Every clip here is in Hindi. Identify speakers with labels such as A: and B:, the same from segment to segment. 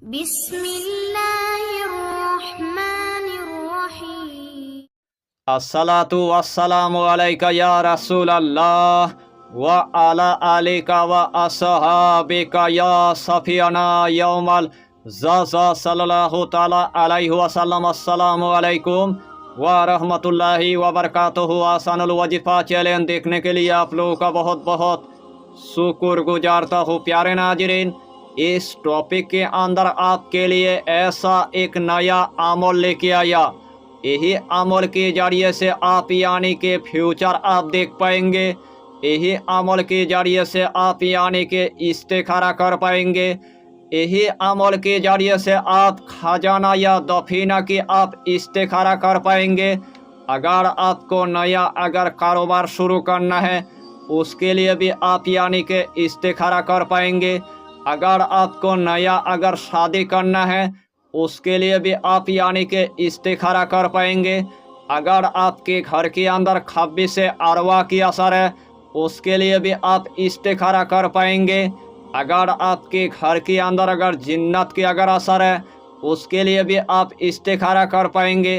A: बिस्मिल्लाहिर्रहमानिर्रहीम।
B: अस्सलातु वस्सलामु अलैका या रसूल अल्लाह व अला आलिका व असहाबिका या सफियाना यौमल ज़ज़ा सल्लल्लाहु ताला अलैहि वसल्लम। अस्सलामु अलैकुम व रहमतुल्लाहि व बरकातुहू। आसानुल वजीफ़ा चैलेंज देखने के लिए आप लोगों का बहुत बहुत शुक्रगुजारता हूँ। प्यारे नाज़रीन, इस टॉपिक के अंदर आपके लिए ऐसा एक नया अमल लेके आया। यही अमल के जरिए से आप यानी के फ्यूचर आप देख पाएंगे। यही अमल के जरिए से आप यानी के इस्तिखारा कर पाएंगे। यही अमल के जरिए से आप खजाना या दफीना की आप इस्तिखारा कर पाएंगे। अगर आपको नया कारोबार शुरू करना है उसके लिए भी आप यानी के इस्तिखारा कर पाएंगे। अगर आपको नया शादी करना है उसके लिए भी आप यानी के इस्तिखारा कर पाएंगे। अगर आपके घर के अंदर खब्बिस अरवा की असर है उसके लिए भी आप इस्तिखारा कर पाएंगे। अगर आपके घर के अंदर जिन्नत की असर है उसके लिए भी आप इस्तिखारा कर पाएंगे।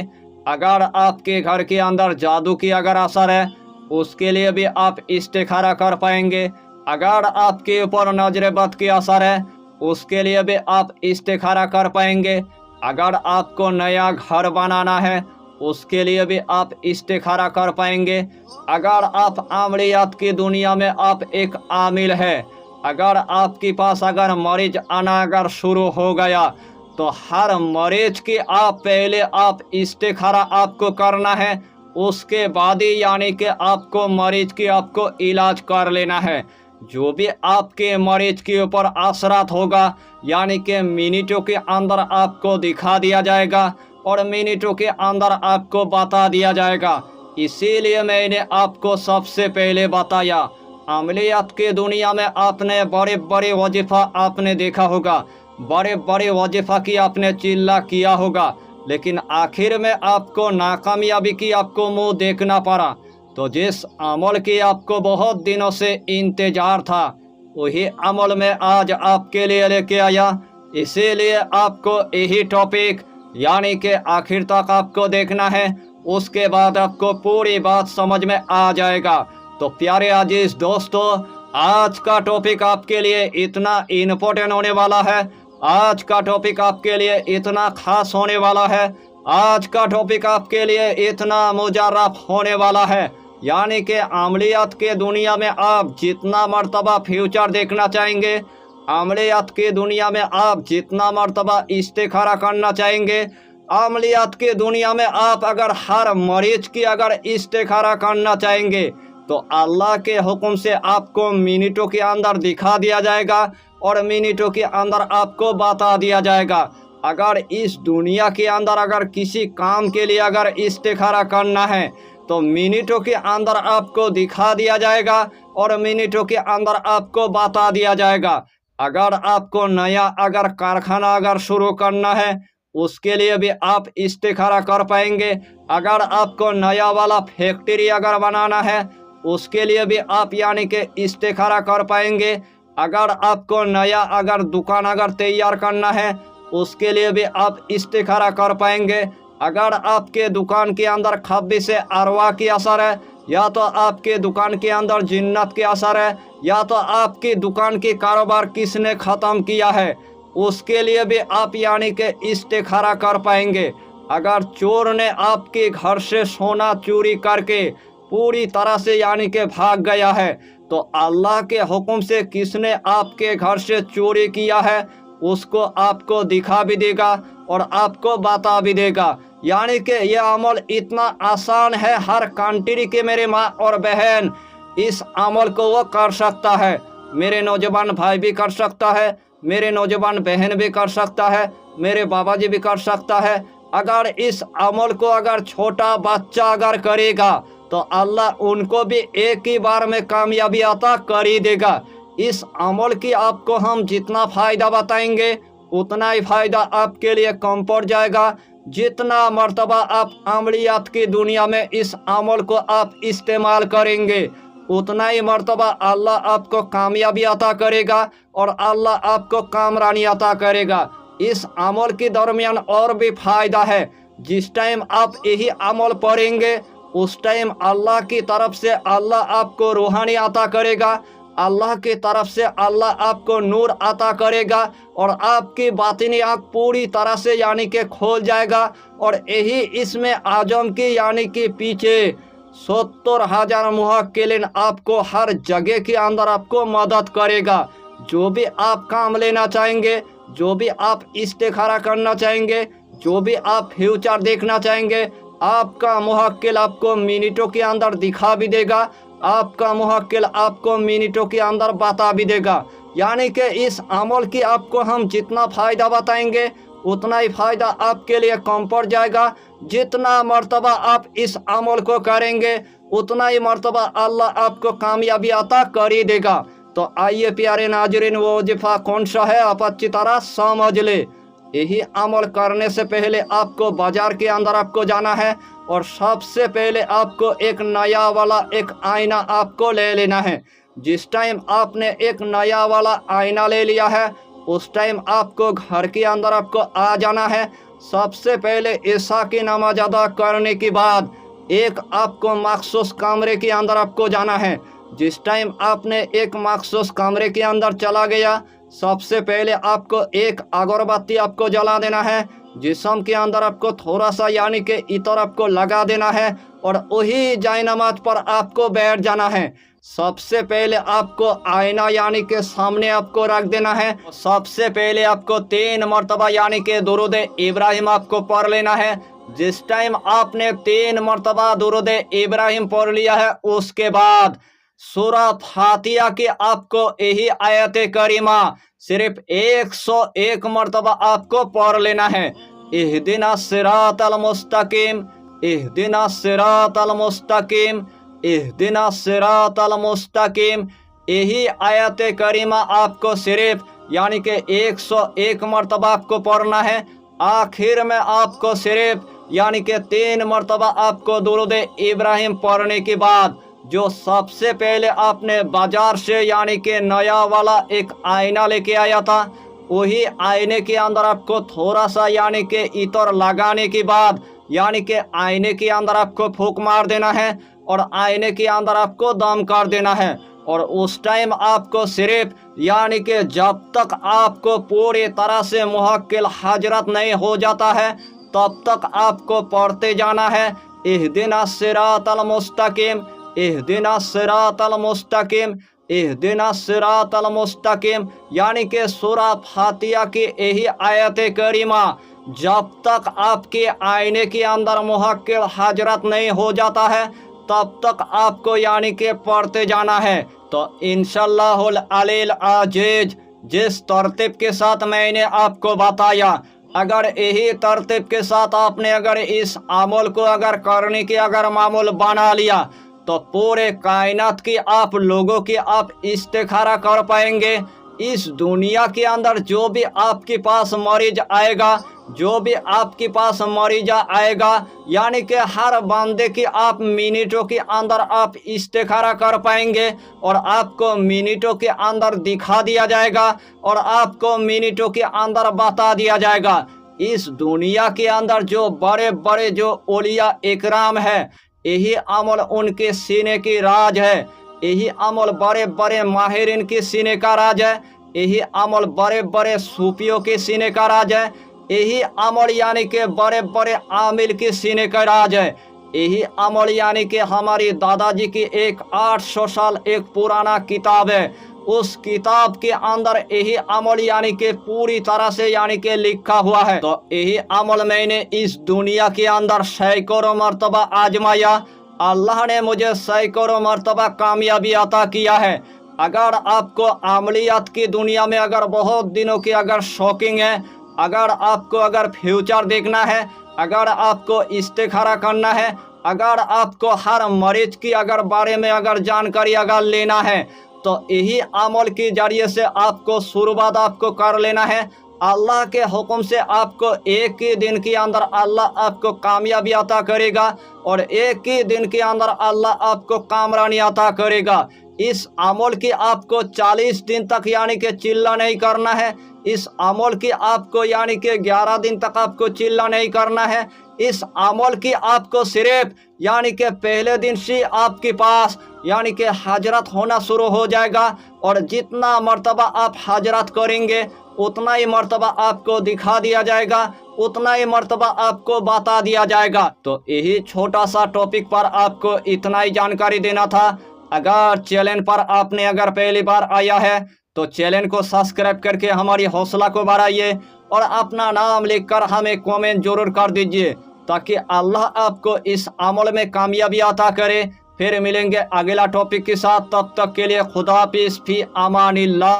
B: अगर आपके घर के अंदर जादू की असर है उसके लिए भी आप इस्तिखारा कर पाएंगे। अगर आपके ऊपर नजर बद की असर है उसके लिए भी आप इस्तिखारा कर पाएंगे। अगर आपको नया घर बनाना है उसके लिए भी आप इस्तिखारा कर पाएंगे। अगर आप अमलियात की दुनिया में आप एक आमिल है, अगर आपके पास मरीज आना शुरू हो गया तो हर मरीज की आप पहले आप इस्तिखारा आपको करना है। उसके बाद ही यानी कि आपको मरीज की आपको इलाज कर लेना है। जो भी आपके मरीज के ऊपर असरात होगा यानी कि मिनटों के अंदर आपको दिखा दिया जाएगा और मिनटों के अंदर आपको बता दिया जाएगा। इसीलिए मैंने आपको सबसे पहले बताया। अमलियात के दुनिया में आपने बड़े बड़े वजीफ़ा आपने देखा होगा, बड़े बड़े वजीफ़ा की आपने चिल्ला किया होगा, लेकिन आखिर में आपको नाकामयाबी की आपको मुंह देखना पड़ा। तो जिस अमल की आपको बहुत दिनों से इंतजार था वही अमल में आज आपके लिए लेके आया। इसीलिए आपको यही टॉपिक यानी कि आखिर तक आपको देखना है, उसके बाद आपको पूरी बात समझ में आ जाएगा। तो प्यारे अजीज दोस्तों, आज का टॉपिक आपके लिए इतना इम्पोर्टेंट होने वाला है, आज का टॉपिक आपके लिए इतना खास होने वाला है, आज का टॉपिक आपके लिए इतना मुजर्रफ होने वाला है। यानी कि अमलियात के दुनिया में आप जितना मर्तबा फ्यूचर देखना चाहेंगे, अमलियात के दुनिया में आप जितना मर्तबा इस्तिखारा करना चाहेंगे, अमलियात के दुनिया में आप हर मरीज की इस्तिखारा करना चाहेंगे तो अल्लाह के हुक्म से आपको मिनटों के अंदर दिखा दिया जाएगा और मिनटों के अंदर आपको बता दिया जाएगा। अगर इस दुनिया के अंदर किसी काम के लिए इस्तिखारा करना है तो मिनटों के अंदर आपको दिखा दिया जाएगा और मिनटों के अंदर आपको बता दिया जाएगा। अगर आपको नया कारखाना शुरू करना है उसके लिए भी आप इस्तिखारा कर पाएंगे। अगर आपको नया वाला फैक्ट्री बनाना है उसके लिए भी आप यानी कि इस्तिखारा कर पाएंगे। अगर आपको नया दुकान तैयार करना है उसके लिए भी आप इस्तिखारा कर पाएंगे। अगर आपके दुकान के अंदर खब्बिस अरवा की असर है, या तो आपके दुकान के अंदर जिन्नत की असर है, या तो आपकी दुकान की कारोबार किसने ख़त्म किया है उसके लिए भी आप यानी कि इस्तिखारा कर पाएंगे। अगर चोर ने आपके घर से सोना चोरी करके पूरी तरह से यानी कि भाग गया है तो अल्लाह के हुक्म से किसने आपके घर से चोरी किया है उसको आपको दिखा भी देगा और आपको बता भी देगा। यानी कि यह अमल इतना आसान है, हर कंट्री के मेरे माँ और बहन इस अमल को वो कर सकता है। मेरे नौजवान भाई भी कर सकता है, मेरे नौजवान बहन भी कर सकता है, मेरे बाबा जी भी कर सकता है। अगर इस अमल को छोटा बच्चा करेगा तो अल्लाह उनको भी एक ही बार में कामयाबी अता कर ही देगा। इस अमल की आपको हम जितना फ़ायदा बताएंगे उतना ही फ़ायदा आपके लिए कम पड़ जाएगा। जितना मर्तबा आप अमलियात की दुनिया में इस अमल को आप इस्तेमाल करेंगे उतना ही मर्तबा अल्लाह आपको कामयाबी अता करेगा और अल्लाह आपको कामरानी अता करेगा। इस अमल के दरमियान और भी फ़ायदा है। जिस टाइम आप यही अमल पढ़ेंगे उस टाइम अल्लाह की तरफ से अल्लाह आपको रूहानी अता करेगा, अल्लाह की तरफ से अल्लाह आपको नूर अता करेगा और आपकी बातिनी आँख पूरी तरह से यानी कि खोल जाएगा। और यही इसमें आजम की यानी कि पीछे 70,000 मुहक्किलीन आपको हर जगह के अंदर आपको मदद करेगा। जो भी आप काम लेना चाहेंगे, जो भी आप इस्तिखारा करना चाहेंगे, जो भी आप फ्यूचर देखना चाहेंगे, आपका मुहक्किल आपको मिनटों के अंदर दिखा भी देगा, आपका मुहक्किल आपको मिनटों के अंदर बता भी देगा। यानी कि इस अमल की आपको हम जितना फ़ायदा बताएंगे उतना ही फ़ायदा आपके लिए कम पड़ जाएगा। जितना मर्तबा आप इस अमल को करेंगे उतना ही मर्तबा अल्लाह आपको कामयाबी अता कर ही देगा। तो आइए प्यारे नाजरीन, वो वजीफ़ा कौन सा है आप अच्छी तरह समझ ले। यही अमल करने से पहले आपको बाजार के अंदर आपको जाना है और सबसे पहले आपको एक नया वाला एक आईना आपको ले लेना है। जिस टाइम आपने एक नया वाला आईना ले लिया है उस टाइम आपको घर के अंदर आपको आ जाना है। सबसे पहले ईशा की नमाज अदा करने के बाद एक आपको मखसूस कमरे के अंदर आपको जाना है। जिस टाइम आपने एक मखसूस कमरे के अंदर चला गया, सबसे पहले आपको एक अगरबत्ती आपको जला देना है। जिस्म के अंदर आपको थोड़ा सा यानी कि इतर आपको लगा देना है और वही जाए नमाज पर आपको बैठ जाना है। सबसे पहले आपको आईना यानी के सामने आपको रख देना है। सबसे पहले आपको 3 मरतबा यानी कि दुरूद इब्राहिम आपको पढ़ लेना है। जिस टाइम आपने 3 मरतबा दुरूद इब्राहिम पढ़ लिया है उसके बाद सूरा फातिहा की आपको यही आयत करीमा सिर्फ 101 मरतबा आपको पढ़ लेना है। इहदिना सिरातल मुस्तकीम, इहदिना सिरातल मुस्तकीम, इहदिना सिरातल मुस्तकीम। यही आयत करीमा आपको सिर्फ यानी कि 101 मरतबा आपको पढ़ना है। आखिर में आपको सिर्फ यानी कि 3 मरतबा आपको दुरूद इब्राहिम पढ़ने के बाद जो सबसे पहले आपने बाजार से यानी कि नया वाला एक आईना लेके आया था, वही आईने के अंदर आपको थोड़ा सा यानी कि इतर लगाने के बाद यानी कि आईने के अंदर आपको फूंक मार देना है और आईने के अंदर आपको दम कर देना है। और उस टाइम आपको सिर्फ यानी कि जब तक आपको पूरी तरह से मुहक्किल हजरत नहीं हो जाता है तब तक आपको पढ़ते जाना है। इहदिना सिरातल मुस्तकीम, इहदिना सिरातल मुस्तकीम, इहदिना सिरातल मुस्तकीम। यानी कि सूरा फातिहा की यही आयत करीमा जब तक आपके आईने के अंदर मुहक्किल हजरत नहीं हो जाता है तब तक आपको यानी कि पढ़ते जाना है। तो इंशाअल्लाहुल अलील अजीज जिस तरतीब के साथ मैंने आपको बताया, अगर यही तरतीब के साथ आपने अगर इस अमल को अगर करने की अगर मामूल बना लिया तो पूरे कायनात की आप लोगों की आप इस्तिखारा कर पाएंगे। इस दुनिया के अंदर जो भी आपके पास मरीज आएगा, जो भी आपके पास मरीजा आएगा, यानी कि हर बंदे की आप मिनटों के अंदर आप इस्तिखारा कर पाएंगे और आपको मिनटों के अंदर दिखा दिया जाएगा और आपको मिनटों के अंदर बता दिया जाएगा। इस दुनिया के अंदर जो बड़े बड़े जो औलिया इकराम है, यही अमल उनके सीने की राज है। यही अमल बड़े बड़े माहिरीन के सीने का राज है। यही अमल बड़े बड़े सूफियों के सीने का राज है। यही अमल यानी कि बड़े बड़े आमिल के सीने का राज है। यही अमल यानी कि हमारी दादाजी की एक 800 साल एक पुराना किताब है, उस किताब के अंदर यही अमल यानी कि पूरी तरह से यानी कि लिखा हुआ है। तो यही अमल मैंने इस दुनिया के अंदर सैकड़ों मरतबा आजमाया, अल्लाह ने मुझे सैकड़ों मरतबा कामयाबी अता किया है। अगर आपको अमलियात की दुनिया में अगर बहुत दिनों की अगर शौकिंग है, अगर आपको अगर फ्यूचर देखना है, अगर आपको इस्तिखारा करना है, अगर आपको हर मरीज की अगर बारे में अगर जानकारी अगर लेना है तो यही अमल के जरिए से आपको शुरुआत आपको कर लेना है। अल्लाह के हुक्म से आपको एक ही दिन के अंदर अल्लाह आपको कामयाबी अता करेगा और एक ही दिन के अंदर अल्लाह आपको कामरानी अता करेगा। इस अमल की आपको 40 दिन तक यानी कि चिल्ला नहीं करना है। इस अमल की आपको यानी कि 11 दिन तक आपको चिल्ला नहीं करना है। इस अमल की आपको सिर्फ यानी कि पहले दिन से आपके पास यानी कि हजरत होना शुरू हो जाएगा, और जितना मर्तबा आप हजरत करेंगे उतना ही मर्तबा आपको दिखा दिया जाएगा, उतना ही मर्तबा आपको बता दिया जाएगा। तो यही छोटा सा टॉपिक पर आपको इतना ही जानकारी देना था। अगर चैनल पर आपने अगर पहली बार आया है तो चैनल को सब्सक्राइब करके हमारी हौसला को बढ़ाइए, और अपना नाम लिखकर हमें कमेंट जरूर कर दीजिए, ताकि अल्लाह आपको इस अमल में कामयाबी अता करे। फिर मिलेंगे अगला टॉपिक के साथ, तब तक के लिए खुदा हाफिज़, फी अमानिल्लाह।